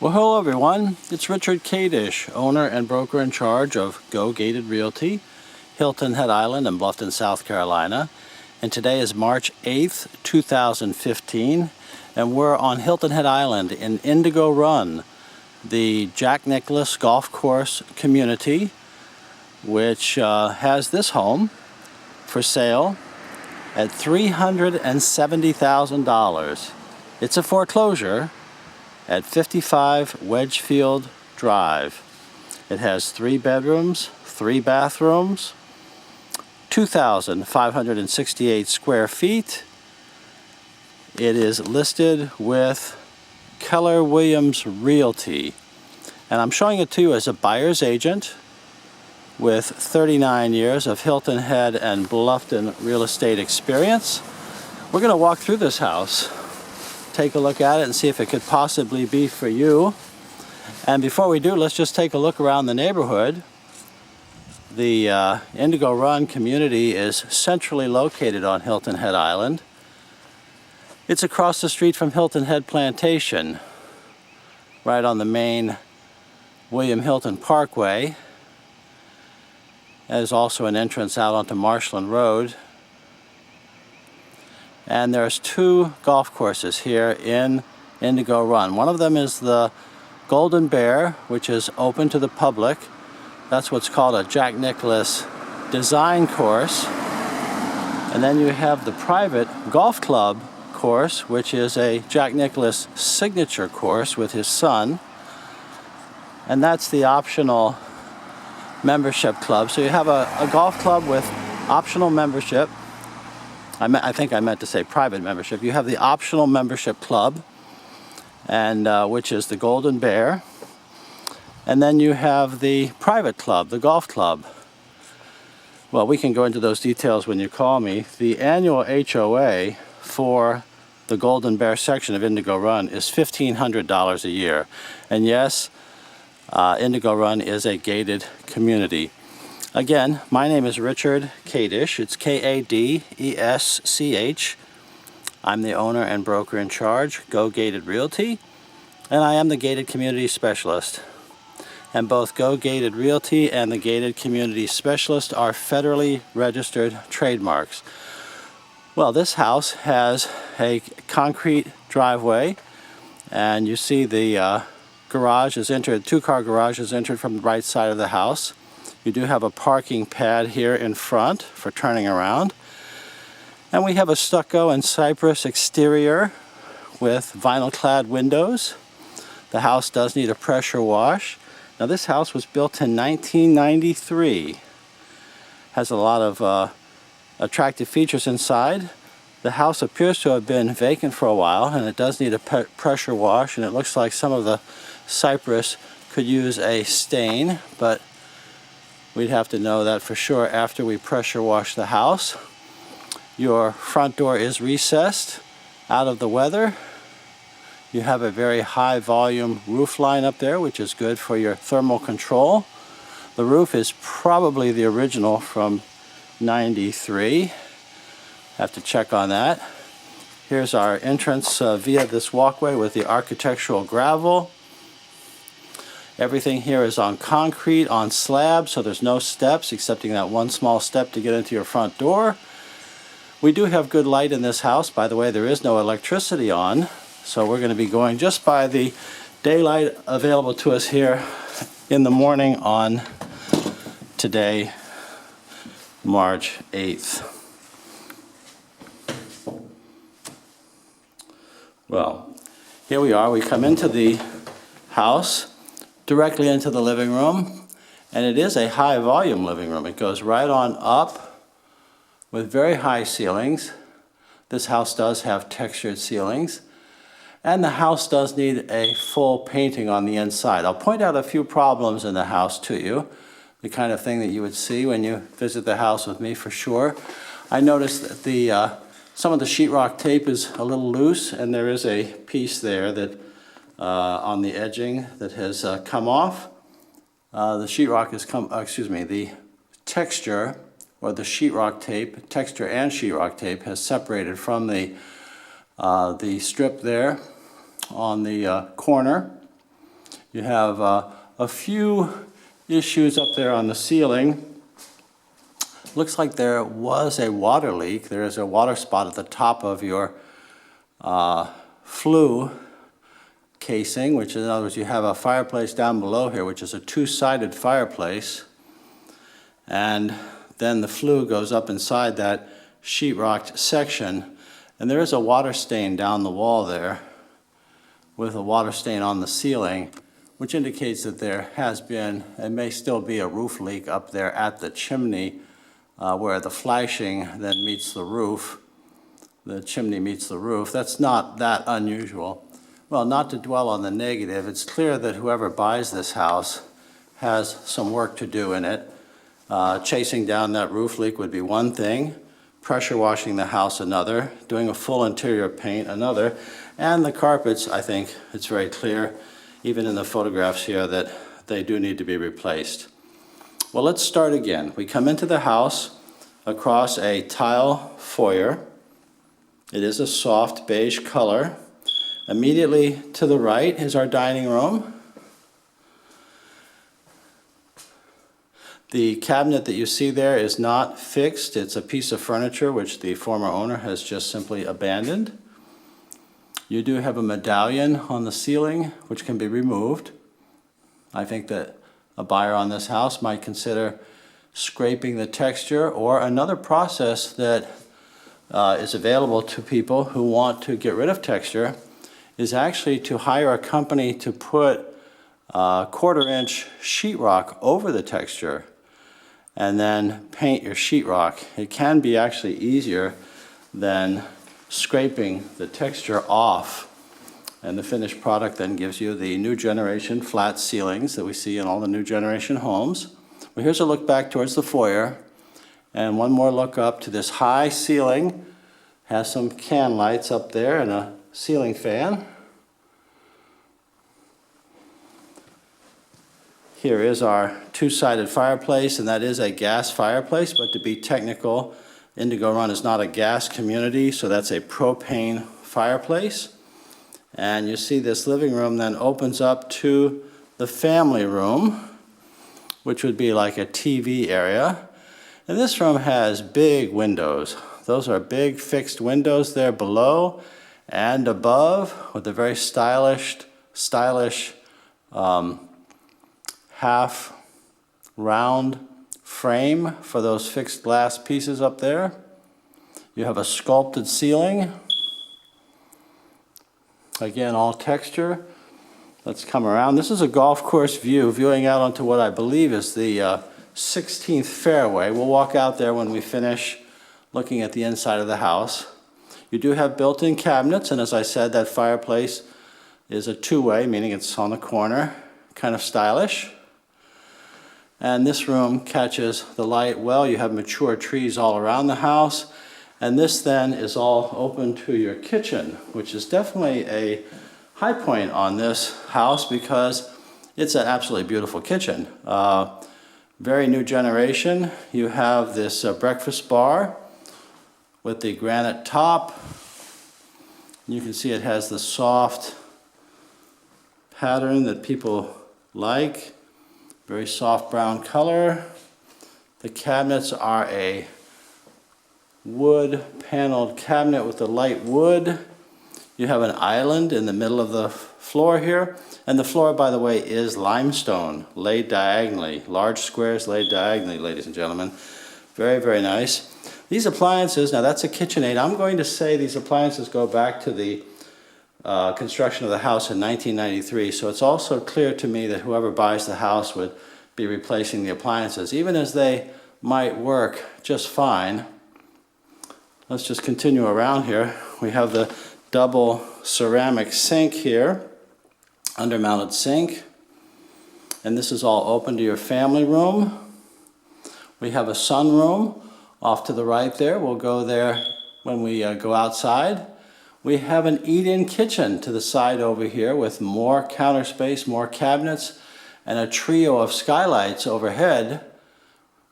Well, hello everyone. It's Richard Kadish, owner and broker in charge of Go Gated Realty, Hilton Head Island in Bluffton, South Carolina. And today is March 8th, 2015, and we're on Hilton Head Island in Indigo Run, the Jack Nicklaus Golf Course community, which has this home for sale at $370,000. It's a foreclosure at 55 Wedgefield Drive. It has 3 bedrooms, 3 bathrooms, 2,568 square feet. It is listed with Keller Williams Realty. And I'm showing it to you as a buyer's agent with 39 years of Hilton Head and Bluffton real estate experience. We're going to walk through this house, take a look at it and see if it could possibly be for you. And before we do, let's just take a look around the neighborhood. The Indigo Run community is centrally located on Hilton Head Island. It's across the street from Hilton Head Plantation, right on the main William Hilton Parkway. There's also an entrance out onto Marshland Road. And there's 2 golf courses here in Indigo Run. One of them is the Golden Bear, which is open to the public. That's what's called a Jack Nicklaus design course. And then you have the private golf club course, which is a Jack Nicklaus signature course with his son. And that's the optional membership club. So you have a golf club with optional membership. I think I meant to say private membership. You have the optional membership club, and which is the Golden Bear. And then you have the private club, the golf club. Well, we can go into those details when you call me. The annual HOA for the Golden Bear section of Indigo Run is $1,500 a year. And yes, Indigo Run is a gated community. Again, my name is Richard Kadish. It's K-A-D-E-S-C-H. I'm the owner and broker in charge, Go Gated Realty, and I am the gated community specialist. And both Go Gated Realty and the gated community specialist are federally registered trademarks. Well, this house has a concrete driveway, and you see the garage is entered, 2-car garage is entered from the right side of the house. You do have a parking pad here in front for turning around. And we have a stucco and cypress exterior with vinyl clad windows. The house does need a pressure wash. Now this house was built in 1993. Has a lot of attractive features inside. The house appears to have been vacant for a while, and it does need a pressure wash, and it looks like some of the cypress could use a stain, but we'd have to know that for sure after we pressure wash the house. Your front door is recessed out of the weather. You have a very high volume roof line up there, which is good for your thermal control. The roof is probably the original from '93. Have to check on that. Here's our entrance via this walkway with the architectural gravel. Everything here is on concrete, on slab, so there's no steps, excepting that one small step to get into your front door. We do have good light in this house. By the way, there is no electricity on, so we're going to be going just by the daylight available to us here in the morning on today, March 8th. Well, here we are. We come into the house directly into the living room, and it is a high volume living room. It goes right on up with very high ceilings. This house does have textured ceilings, and the house does need a full painting on the inside. I'll point out a few problems in the house to you, the kind of thing that you would see when you visit the house with me for sure. I noticed that some of the sheetrock tape is a little loose, and there is a piece there that on the edging that has come off. The sheetrock has the texture or the sheetrock tape, texture and sheetrock tape has separated from the strip there on the corner. You have a few issues up there on the ceiling. Looks like there was a water leak. There is a water spot at the top of your flue casing, which in other words, you have a fireplace down below here, which is a two-sided fireplace. And then the flue goes up inside that sheetrock section. And there is a water stain down the wall there with a water stain on the ceiling, which indicates that there has been and may still be a roof leak up there at the chimney where the flashing then meets the roof. The chimney meets the roof. That's not that unusual. Well, not to dwell on the negative, it's clear that whoever buys this house has some work to do in it. Chasing down that roof leak would be one thing, pressure washing the house another, doing a full interior paint another, and the carpets, I think it's very clear, even in the photographs here, that they do need to be replaced. Well, let's start again. We come into the house across a tile foyer. It is a soft beige color. Immediately to the right is our dining room. The cabinet that you see there is not fixed. It's a piece of furniture which the former owner has just simply abandoned. You do have a medallion on the ceiling which can be removed. I think that a buyer on this house might consider scraping the texture, or another process that is available to people who want to get rid of texture is actually to hire a company to put quarter-inch sheetrock over the texture and then paint your sheetrock. It can be actually easier than scraping the texture off, and the finished product then gives you the new generation flat ceilings that we see in all the new generation homes. Well, here's a look back towards the foyer, and one more look up to this high ceiling. Has some can lights up there and a ceiling fan. Here is our two-sided fireplace, and that is a gas fireplace, but to be technical, Indigo Run is not a gas community, so that's a propane fireplace. And you see this living room then opens up to the family room, which would be like a TV area. And this room has big windows. Those are big fixed windows there below and above, with a very stylish half round frame for those fixed glass pieces up there. You have a sculpted ceiling. Again, all texture. Let's come around. This is a golf course view, viewing out onto what I believe is the 16th fairway. We'll walk out there when we finish looking at the inside of the house. You do have built-in cabinets, and as I said, that fireplace is a two-way, meaning it's on the corner, kind of stylish. And this room catches the light well. You have mature trees all around the house. And this then is all open to your kitchen, which is definitely a high point on this house because it's an absolutely beautiful kitchen. Very new generation. You have this breakfast bar with the granite top. You can see it has the soft pattern that people like. Very soft brown color. The cabinets are a wood paneled cabinet with the light wood. You have an island in the middle of the floor here. And the floor, by the way, is limestone laid diagonally. Large squares laid diagonally, ladies and gentlemen. Very, very nice. These appliances, now that's a KitchenAid. I'm going to say these appliances go back to the construction of the house in 1993. So it's also clear to me that whoever buys the house would be replacing the appliances, even as they might work just fine. Let's just continue around here. We have the double ceramic sink here, undermounted sink. And this is all open to your family room. We have a sunroom off to the right there. We'll go there when we go outside. We have an eat-in kitchen to the side over here with more counter space, more cabinets, and a trio of skylights overhead.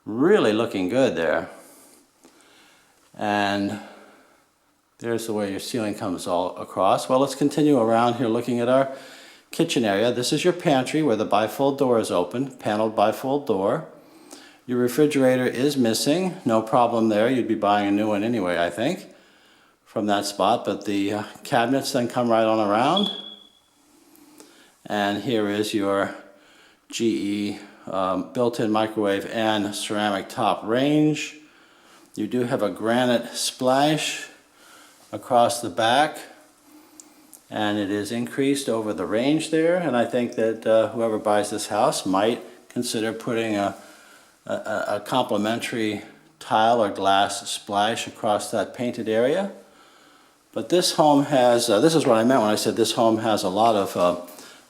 Really looking good there. And there's the way your ceiling comes all across. Well, let's continue around here looking at our kitchen area. This is your pantry where the bifold door is open, paneled bifold door. Your refrigerator is missing, no problem there. You'd be buying a new one anyway, I think, from that spot. But the cabinets then come right on around. And here is your GE built-in microwave and ceramic top range. You do have a granite splash across the back, and it is increased over the range there. And I think that whoever buys this house might consider putting a complementary tile or glass splash across that painted area. But this home has, this is what I meant when I said this home has a lot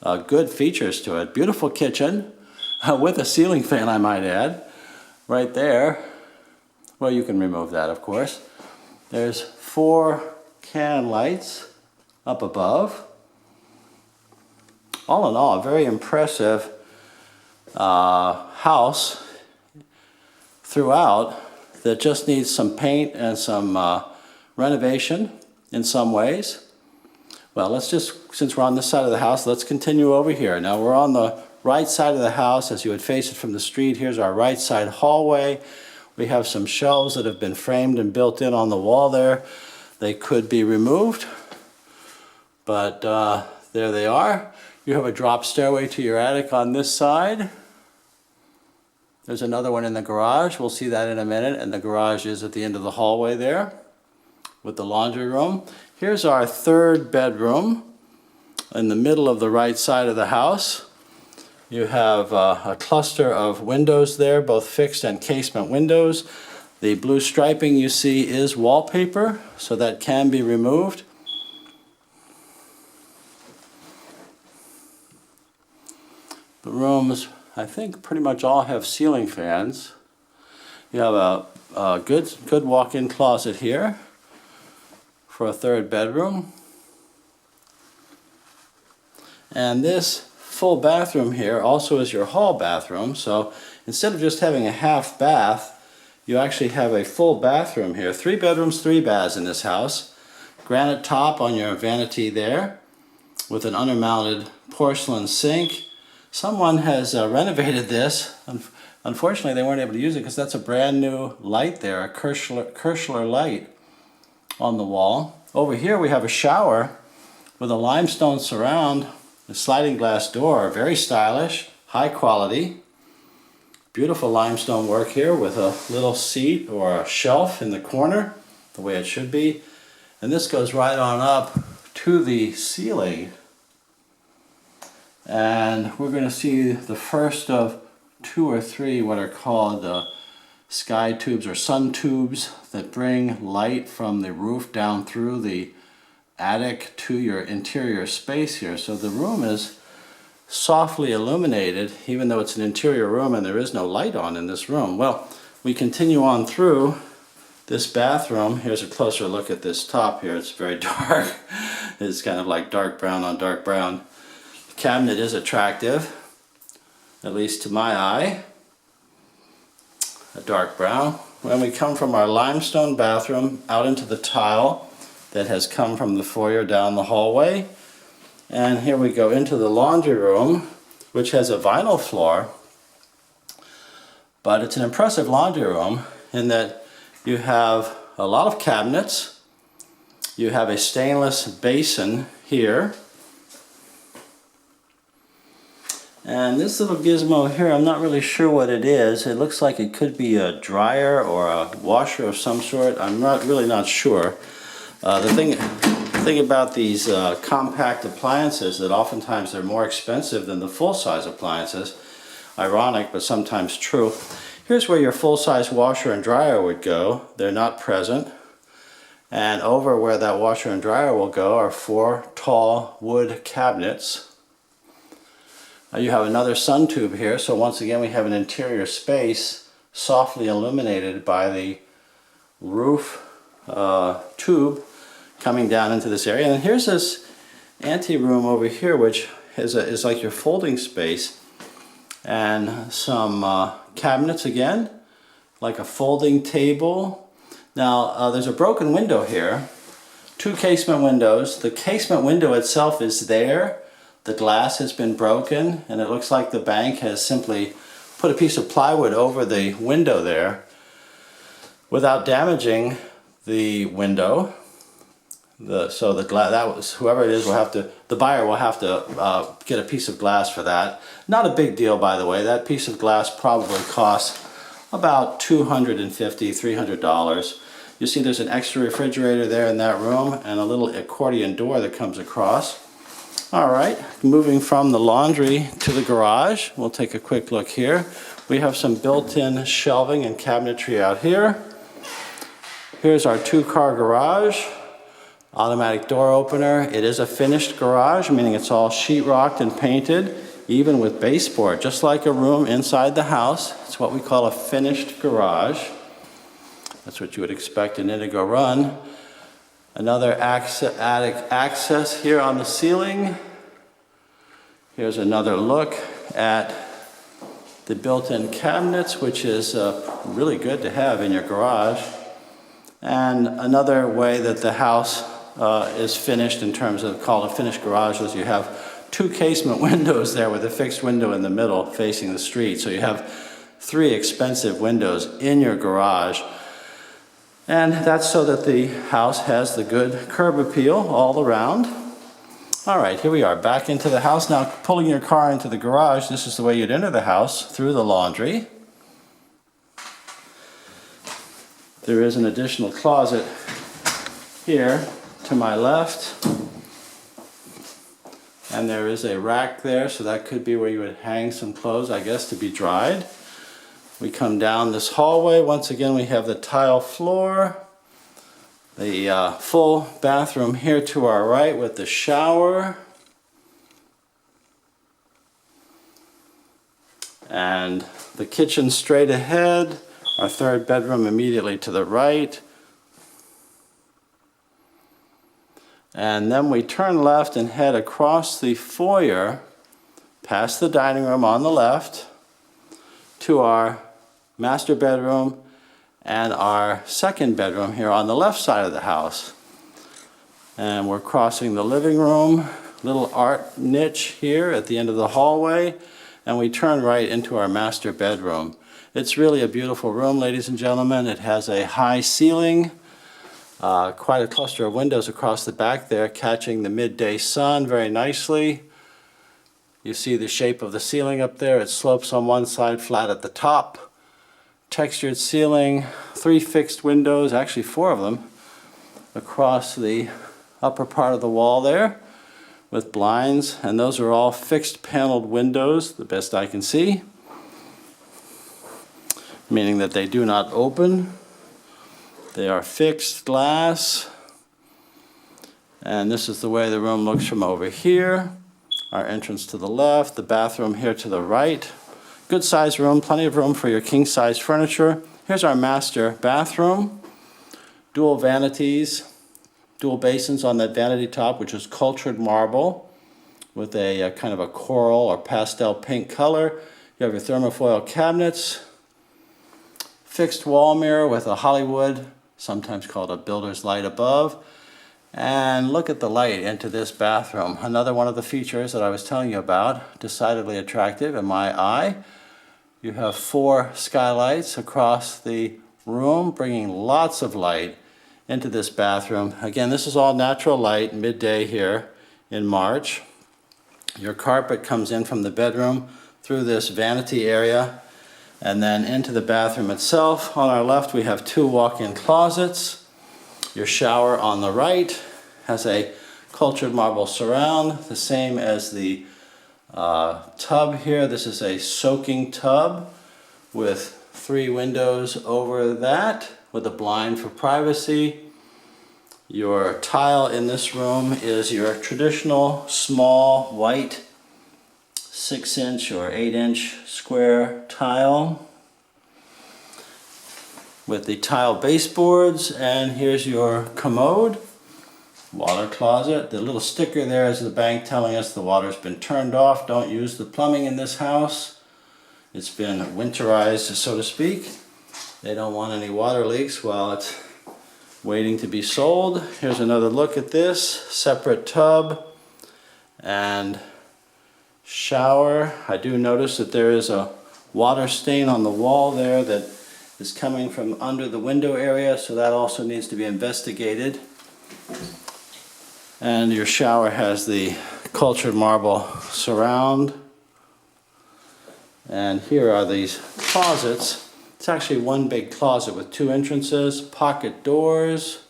of good features to it. Beautiful kitchen with a ceiling fan, I might add, right there. Well, you can remove that, of course. There's 4 can lights up above. All in all, a very impressive house throughout that just needs some paint and some renovation in some ways. Well, let's just, since we're on this side of the house, let's continue over here. Now we're on the right side of the house as you would face it from the street. Here's our right side hallway. We have some shelves that have been framed and built in on the wall there. They could be removed, but there they are. You have a drop stairway to your attic on this side. There's another one in the garage. We'll see that in a minute. And the garage is at the end of the hallway there with the laundry room. Here's our 3rd bedroom in the middle of the right side of the house. You have a cluster of windows there, both fixed and casement windows. The blue striping you see is wallpaper, so that can be removed. The rooms, I think, pretty much all have ceiling fans. You have a good walk-in closet here for a 3rd bedroom. And this full bathroom here also is your hall bathroom. So instead of just having a half bath, you actually have a full bathroom here. 3 bedrooms, 3 baths in this house. Granite top on your vanity there with an undermounted porcelain sink. Someone has renovated this. Unfortunately, they weren't able to use it because that's a brand new light there, a Kirschler light on the wall. Over here we have a shower with a limestone surround, a sliding glass door, very stylish, high quality. Beautiful limestone work here with a little seat or a shelf in the corner, the way it should be. And this goes right on up to the ceiling. And we're going to see the first of 2 or 3 what are called sky tubes or sun tubes that bring light from the roof down through the attic to your interior space here. So the room is softly illuminated, even though it's an interior room and there is no light on in this room. Well, we continue on through this bathroom. Here's a closer look at this top here. It's very dark. It's kind of like dark brown on dark brown. The cabinet is attractive, at least to my eye. A dark brown. When we come from our limestone bathroom out into the tile that has come from the foyer down the hallway, and here we go into the laundry room, which has a vinyl floor, but it's an impressive laundry room in that you have a lot of cabinets. You have a stainless basin here. And this little gizmo here, I'm not really sure what it is. It looks like it could be a dryer or a washer of some sort. I'm really not sure. The thing about these compact appliances that oftentimes they're more expensive than the full-size appliances. Ironic, but sometimes true. Here's where your full-size washer and dryer would go. They're not present. And over where that washer and dryer will go are 4 tall wood cabinets. You have another sun tube here, so once again we have an interior space softly illuminated by the roof tube coming down into this area. And here's this ante-room over here, which is like your folding space, and some cabinets again, like a folding table. Now there's a broken window here, 2 casement windows. The casement window itself is there, The glass has been broken, and it looks like the bank has simply put a piece of plywood over the window there without damaging the window. Whoever it is will have to, the buyer will have to get a piece of glass for that. Not a big deal, by the way. That piece of glass probably costs about $250, $300. You see there's an extra refrigerator there in that room and a little accordion door that comes across. All right, moving from the laundry to the garage, we'll take a quick look here. We have some built-in shelving and cabinetry out here. Here's our two-car garage, automatic door opener. It is a finished garage, meaning it's all sheetrocked and painted, even with baseboard, just like a room inside the house. It's what we call a finished garage. That's what you would expect an Indigo run. Another attic access here on the ceiling. Here's another look at the built-in cabinets, which is really good to have in your garage. And another way that the house is finished in terms of called a finished garage is you have two casement windows there with a fixed window in the middle facing the street. So you have three expensive windows in your garage. And that's so that the house has the good curb appeal all around. All right, here we are back into the house. Now, pulling your car into the garage, this is the way you'd enter the house, through the laundry. There is an additional closet here to my left. And there is a rack there, so that could be where you would hang some clothes, I guess, to be dried. We come down this hallway. Once again, we have the tile floor, the full bathroom here to our right with the shower, and the kitchen straight ahead, our third bedroom immediately to the right. And then we turn left and head across the foyer, past the dining room on the left, to our master bedroom and our second bedroom here on the left side of the house. And we're crossing the living room, little art niche here at the end of the hallway, and we turn right into our master bedroom. It's really a beautiful room, ladies and gentlemen. It has a high ceiling, quite a cluster of windows across the back there catching the midday sun very nicely. You see the shape of the ceiling up there. It slopes on one side flat at the top. Textured ceiling, three fixed windows, actually four of them, across the upper part of the wall there with blinds, and those are all fixed paneled windows, the best I can see, meaning that they do not open. They are fixed glass, and this is the way the room looks from over here. Our entrance to the left, the bathroom here to the right. Good sized room, plenty of room for your king size furniture. Here's our master bathroom. Dual vanities, dual basins on that vanity top, which is cultured marble with a kind of a coral or pastel pink color. You have your thermofoil cabinets, fixed wall mirror with a Hollywood, sometimes called a builder's light above. And look at the light into this bathroom. Another one of the features that I was telling you about, decidedly attractive in my eye. You have four skylights across the room, bringing lots of light into this bathroom. Again, this is all natural light, midday here in March. Your carpet comes in from the bedroom through this vanity area and then into the bathroom itself. On our left, we have two walk-in closets. Your shower on the right has a cultured marble surround, the same as the tub here. This is a soaking tub with three windows over that with a blind for privacy. Your tile in this room is your traditional small white 6-inch or 8-inch square tile with the tile baseboards, and here's your commode, water closet. The little sticker there is the bank telling us the water's been turned off. Don't use the plumbing in this house. It's been winterized, so to speak. They don't want any water leaks while it's waiting to be sold. Here's another look at this separate tub and shower. I do notice that there is a water stain on the wall there that is coming from under the window area, so that also needs to be investigated. And your shower has the cultured marble surround. And here are these closets. It's actually one big closet with two entrances, pocket doors.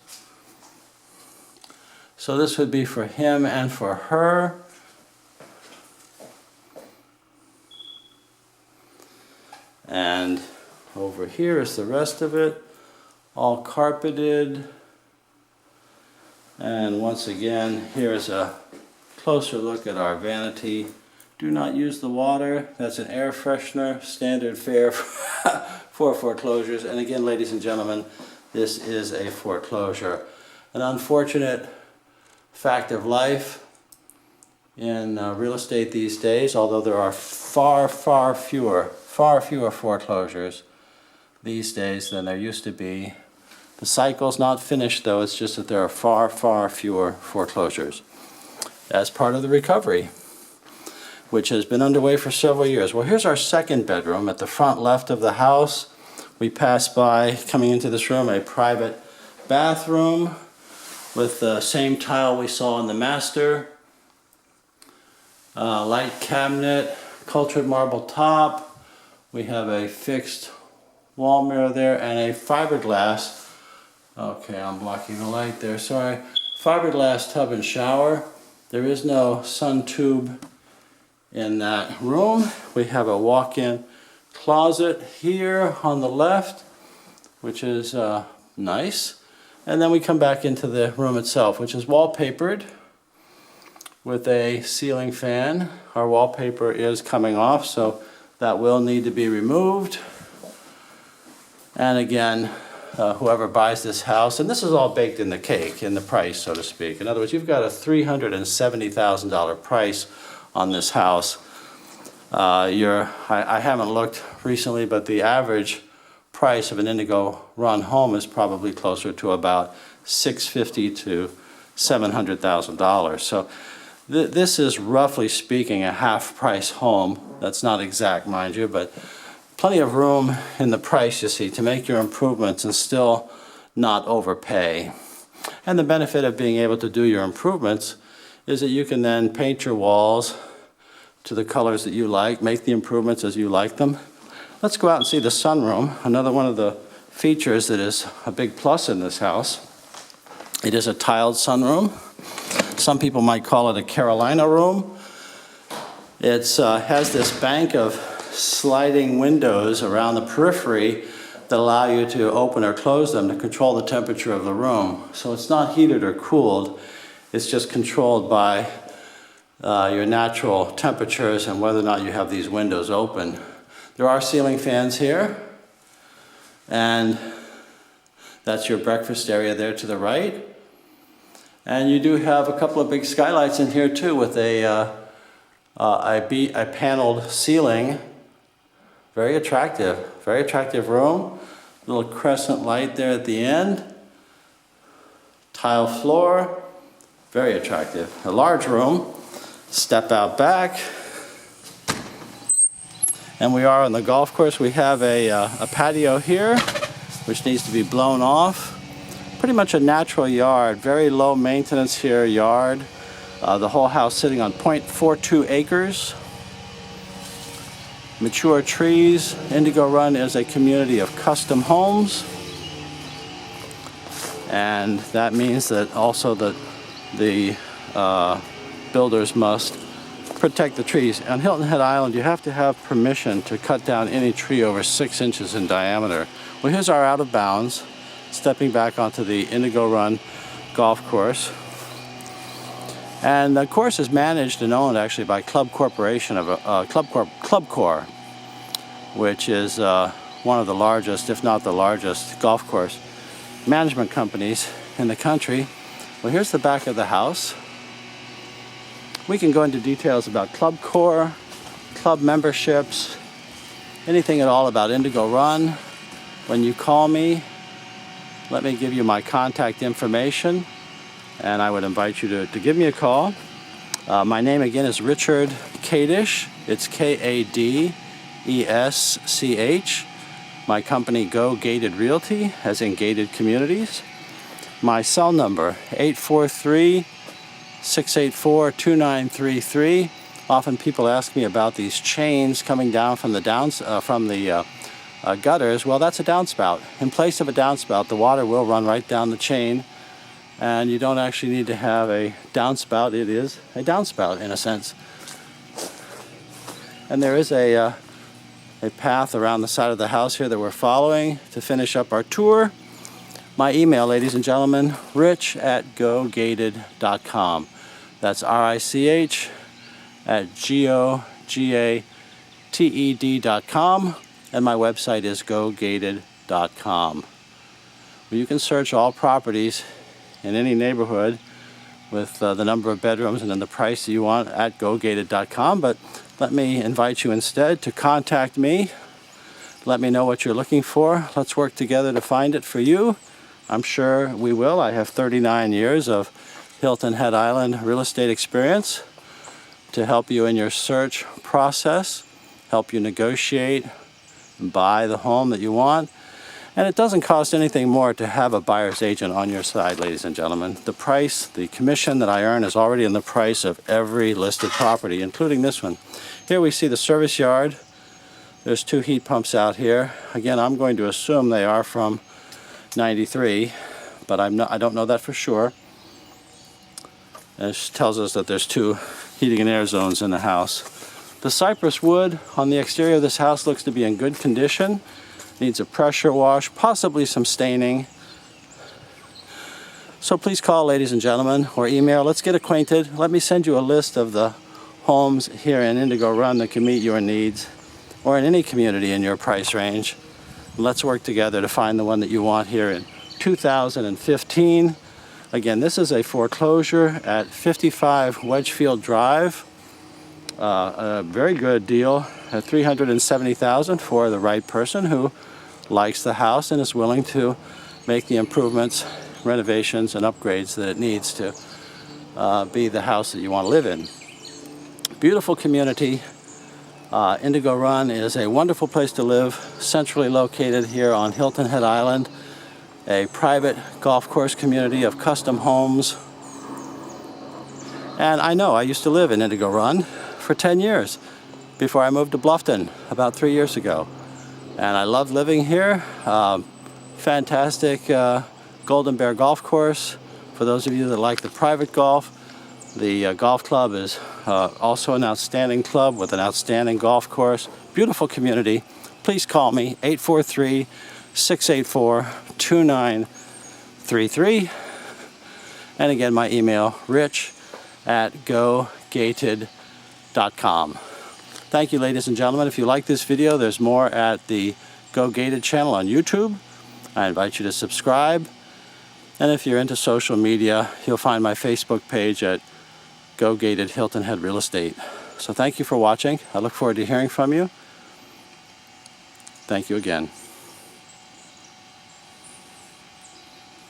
So this would be for him and for her. And over here is the rest of it, all carpeted. And once again, here's a closer look at our vanity. Do not use the water. That's an air freshener, standard fare for foreclosures. And again, ladies and gentlemen, this is a foreclosure. An unfortunate fact of life in real estate these days, although there are far fewer foreclosures these days than there used to be. The cycle's not finished though, it's just that there are far fewer foreclosures as part of the recovery, which has been underway for several years. Well, here's our second bedroom at the front left of the house. We pass by, coming into this room, a private bathroom with the same tile we saw in the master. Light cabinet, cultured marble top. We have a fixed wall mirror there and a fiberglass. Okay, I'm blocking the light there, sorry. Fiberglass tub and shower. There is no sun tube in that room. We have a walk-in closet here on the left, which is nice. And then we come back into the room itself, which is wallpapered with a ceiling fan. Our wallpaper is coming off, so that will need to be removed. And again, whoever buys this house, and this is all baked in the cake, in the price, so to speak. In other words, you've got a $370,000 price on this house. I haven't looked recently, but the average price of an Indigo run home is probably closer to about $650,000 to $700,000. So this is, roughly speaking, a half-price home. That's not exact, mind you, but plenty of room in the price, you see, to make your improvements and still not overpay. And the benefit of being able to do your improvements is that you can then paint your walls to the colors that you like, make the improvements as you like them. Let's go out and see the sunroom, another one of the features that is a big plus in this house. It is a tiled sunroom. Some people might call it a Carolina room. It has this bank of sliding windows around the periphery that allow you to open or close them to control the temperature of the room. So it's not heated or cooled, it's just controlled by your natural temperatures and whether or not you have these windows open. There are ceiling fans here, and that's your breakfast area there to the right. And you do have a couple of big skylights in here too, with a paneled ceiling. Very attractive room. Little crescent light there at the end. Tile floor, very attractive. A large room. Step out back. And we are on the golf course. We have a patio here, which needs to be blown off. Pretty much a natural yard, very low maintenance here yard. The whole house sitting on 0.42 acres. Mature trees. Indigo Run is a community of custom homes. And that means that also that the builders must protect the trees. On Hilton Head Island, you have to have permission to cut down any tree over 6 inches in diameter. Well, here's our out of bounds, stepping back onto the Indigo Run golf course. And the course is managed and owned actually by Club Corporation of Club Corp, which is one of the largest, if not the largest, golf course management companies in the country. Well, here's the back of the house. We can go into details about Club Corp, club memberships, anything at all about Indigo Run. When you call me, let me give you my contact information, and I would invite you to give me a call. My name again is Richard Kadesh. It's Kadesch. My company Go Gated Realty, as in gated communities. My cell number 843-684-2933. Often people ask me about these chains coming down from the gutters. Well, that's a downspout. In place of a downspout, the water will run right down the chain, and you don't actually need to have a downspout. It is a downspout in a sense. And there is a path around the side of the house here that we're following to finish up our tour. My email, ladies and gentlemen, rich@gogated.com. That's rich@gogated.com, and my website is gogated.com. You can search all properties in any neighborhood with the number of bedrooms and then the price that you want at gogated.com, but let me invite you instead to contact me. Let me know what you're looking for. Let's work together to find it for you. I'm sure we will. I have 39 years of Hilton Head Island real estate experience to help you in your search process, help you negotiate and buy the home that you want. And it doesn't cost anything more to have a buyer's agent on your side, ladies and gentlemen. The price, the commission that I earn is already in the price of every listed property, including this one. Here we see the service yard. There's 2 heat pumps out here. Again, I'm going to assume they are from '93, but I don't know that for sure. This tells us that there's 2 heating and air zones in the house. The cypress wood on the exterior of this house looks to be in good condition. Needs a pressure wash, possibly some staining. So please call, ladies and gentlemen, or email. Let's get acquainted. Let me send you a list of the homes here in Indigo Run that can meet your needs, or in any community in your price range. Let's work together to find the one that you want here in 2015. Again, this is a foreclosure at 55 Wedgefield Drive. A very good deal at $370,000 for the right person who likes the house and is willing to make the improvements, renovations, and upgrades that it needs to be the house that you want to live in. Beautiful community. Indigo Run is a wonderful place to live, centrally located here on Hilton Head Island, a private golf course community of custom homes. And I know I used to live in Indigo Run for 10 years before I moved to Bluffton about 3 years ago. And I love living here. Fantastic Golden Bear Golf Course. For those of you that like the private golf, the golf club is also an outstanding club with an outstanding golf course. Beautiful community. Please call me, 843-684-2933. And again, my email, rich@gogated.com. Thank you, ladies and gentlemen. If you like this video, there's more at the Go Gated channel on YouTube. I invite you to subscribe. And if you're into social media, you'll find my Facebook page at Go Gated Hilton Head Real Estate. So thank you for watching. I look forward to hearing from you. Thank you again.